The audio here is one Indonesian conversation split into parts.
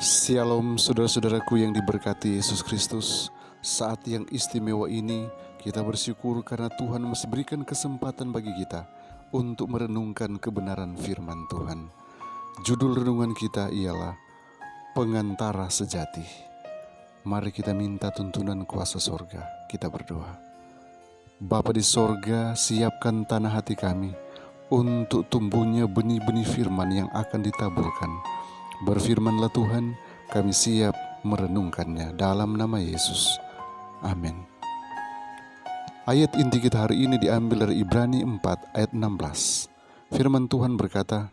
Shalom saudara-saudaraku yang diberkati Yesus Kristus. Saat yang istimewa ini kita bersyukur karena Tuhan masih berikan kesempatan bagi kita untuk merenungkan kebenaran firman Tuhan. Judul renungan kita ialah Pengantara Sejati. Mari kita minta tuntunan kuasa sorga. Kita berdoa. Bapa di sorga, siapkan tanah hati kami untuk tumbuhnya benih-benih firman yang akan ditaburkan. Berfirmanlah Tuhan, kami siap merenungkannya dalam nama Yesus. Amin. Ayat inti kita hari ini diambil dari Ibrani 4 ayat 16. Firman Tuhan berkata,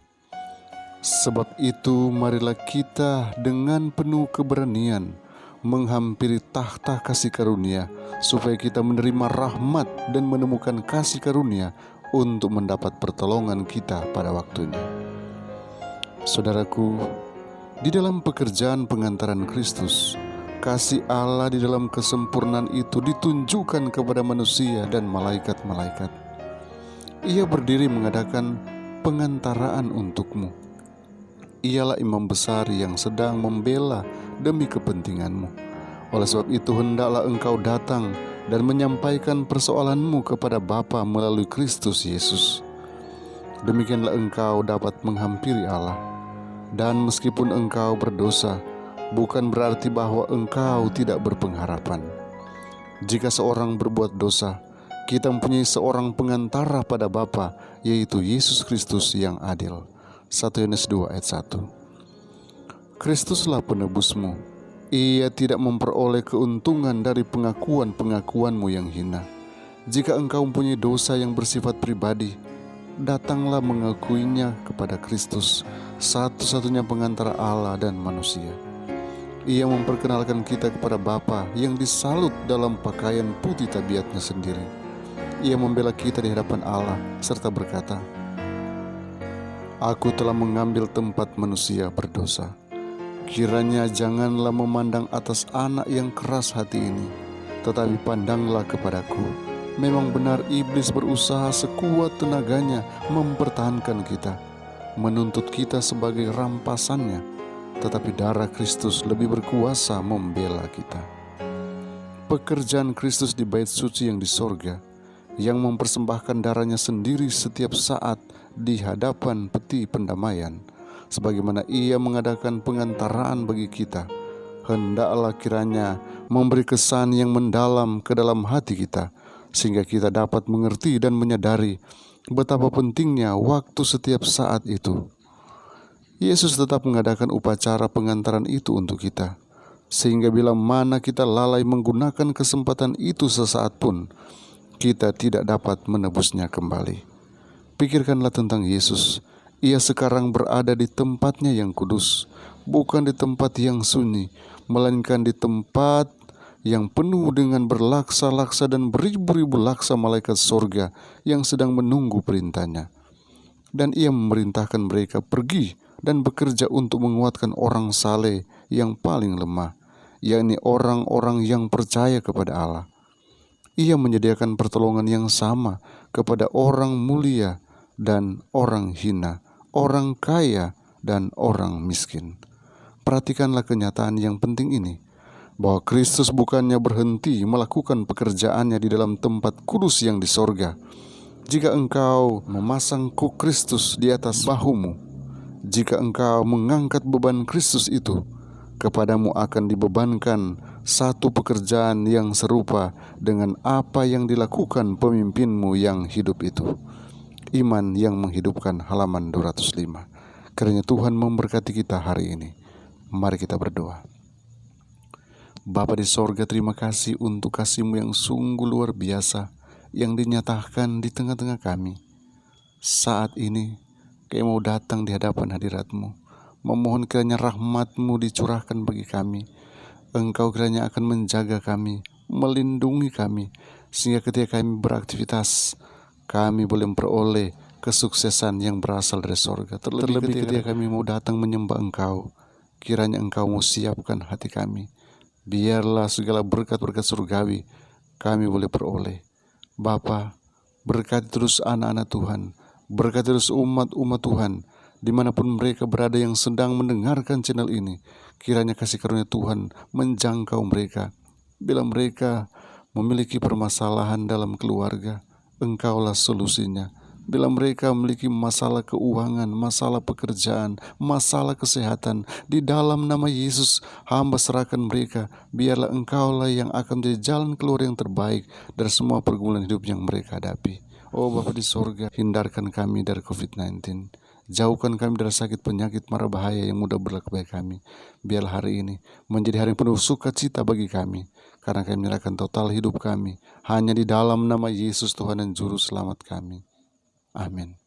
"Sebab itu marilah kita dengan penuh keberanian menghampiri takhta kasih karunia, supaya kita menerima rahmat dan menemukan kasih karunia untuk mendapat pertolongan kita pada waktunya." Saudaraku, di dalam pekerjaan pengantaran Kristus, kasih Allah di dalam kesempurnaan itu ditunjukkan kepada manusia dan malaikat-malaikat. Ia berdiri mengadakan pengantaraan untukmu. Ialah imam besar yang sedang membela demi kepentinganmu. Oleh sebab itu hendaklah engkau datang dan menyampaikan persoalanmu kepada Bapa melalui Kristus Yesus. Demikianlah engkau dapat menghampiri Allah. Dan meskipun engkau berdosa, bukan berarti bahwa engkau tidak berpengharapan. Jika seorang berbuat dosa, kita mempunyai seorang pengantara pada Bapa, yaitu Yesus Kristus yang adil. 1 Yohanes 2 ayat 1. Kristuslah penebusmu. Ia tidak memperoleh keuntungan dari pengakuan-pengakuanmu yang hina. Jika engkau mempunyai dosa yang bersifat pribadi, datanglah mengakuinya kepada Kristus, satu-satunya pengantara Allah dan manusia. Ia memperkenalkan kita kepada Bapa yang disalut dalam pakaian putih tabiatnya sendiri. Ia membela kita di hadapan Allah serta berkata, "Aku telah mengambil tempat manusia berdosa. Kiranya janganlah memandang atas anak yang keras hati ini, tetapi pandanglah kepadaku. Memang benar iblis berusaha sekuat tenaganya mempertahankan kita, menuntut kita sebagai rampasannya, tetapi darah Kristus lebih berkuasa membela kita." Pekerjaan Kristus di bait suci yang di sorga, yang mempersembahkan darahnya sendiri setiap saat di hadapan peti pendamaian, sebagaimana ia mengadakan pengantaraan bagi kita, hendaklah kiranya memberi kesan yang mendalam ke dalam hati kita, sehingga kita dapat mengerti dan menyadari betapa pentingnya waktu setiap saat itu. Yesus tetap mengadakan upacara pengantaran itu untuk kita, sehingga bila mana kita lalai menggunakan kesempatan itu sesaat pun, kita tidak dapat menebusnya kembali. Pikirkanlah tentang Yesus. Ia sekarang berada di tempatnya yang kudus, bukan di tempat yang sunyi, melainkan di tempat yang penuh dengan berlaksa-laksa dan beribu-ribu laksa malaikat sorga yang sedang menunggu perintahnya. Dan ia memerintahkan mereka pergi dan bekerja untuk menguatkan orang saleh yang paling lemah, yakni orang-orang yang percaya kepada Allah. Ia menyediakan pertolongan yang sama kepada orang mulia dan orang hina, orang kaya dan orang miskin. Perhatikanlah kenyataan yang penting ini, bahwa Kristus bukannya berhenti melakukan pekerjaannya di dalam tempat kudus yang di sorga. Jika engkau memasang kuk Kristus di atas bahumu, jika engkau mengangkat beban Kristus itu, kepadamu akan dibebankan satu pekerjaan yang serupa dengan apa yang dilakukan pemimpinmu yang hidup itu. Iman yang menghidupkan, halaman 205. Kiranya Tuhan memberkati kita hari ini. Mari kita berdoa. Bapa di sorga, terima kasih untuk kasih-Mu yang sungguh luar biasa yang dinyatakan di tengah-tengah kami. Saat ini kami mau datang di hadapan hadirat-Mu, memohon kiranya rahmat-Mu dicurahkan bagi kami. Engkau kiranya akan menjaga kami, melindungi kami, sehingga ketika kami beraktivitas, kami boleh memperoleh kesuksesan yang berasal dari sorga. Terlebih ketika kami mau datang menyembah Engkau, kiranya Engkau mau siapkan hati kami. Biarlah segala berkat-berkat surgawi kami boleh peroleh. Bapa, berkati terus anak-anak Tuhan, berkati terus umat-umat Tuhan dimanapun mereka berada yang sedang mendengarkan channel ini. Kiranya kasih karunia Tuhan menjangkau mereka. Bila mereka memiliki permasalahan dalam keluarga, Engkaulah solusinya. Bila mereka memiliki masalah keuangan, masalah pekerjaan, masalah kesehatan, di dalam nama Yesus, hamba serahkan mereka. Biarlah Engkaulah yang akan menjadi jalan keluar yang terbaik dari semua pergumulan hidup yang mereka hadapi. Oh Bapa di sorga, hindarkan kami dari COVID-19. Jauhkan kami dari sakit penyakit mara bahaya yang mudah berlaku bagi kami. Biarlah hari ini menjadi hari yang penuh sukacita bagi kami, karena kami menyerahkan total hidup kami hanya di dalam nama Yesus Tuhan dan Juru Selamat kami. Amin.